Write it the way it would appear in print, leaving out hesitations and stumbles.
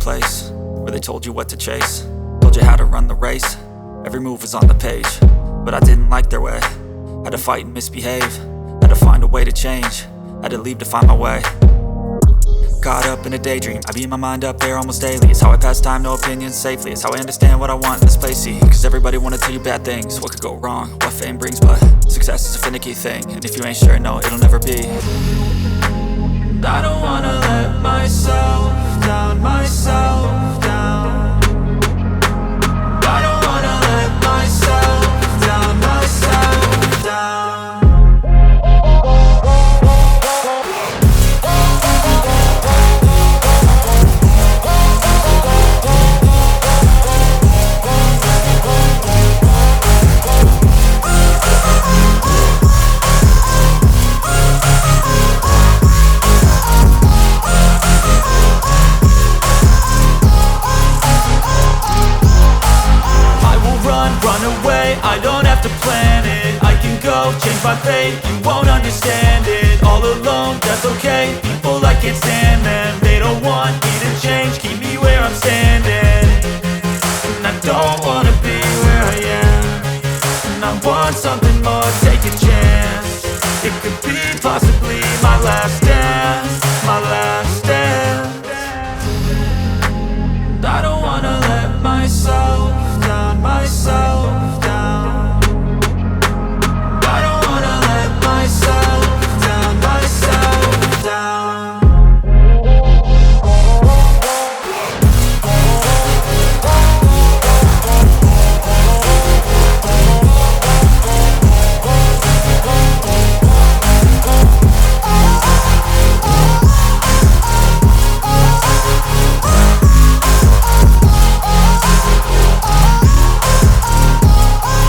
place where they told you what to chase, told you how to run the race. Every move was on the page, but I didn't like their way. Had to fight and misbehave, had to find a way to change, had to leave to find my way. Caught up in a daydream, I beat my mind up there almost daily. It's how I pass time, no opinions safely. It's how I understand what I want in this place, see. Cause everybody wanna tell you bad things, what could go wrong, what fame brings. But success is a finicky thing, and if you ain't sure, no, it'll never be. I don't wanna let myself down, myself down. I don't wanna let myself down, myself down. I don't have to plan it, I can go change my fate. You won't understand it, all alone, that's okay. People, I can't stand them, they don't want me to change. Keep me where I'm standing, and I don't wanna be where I am. And I want something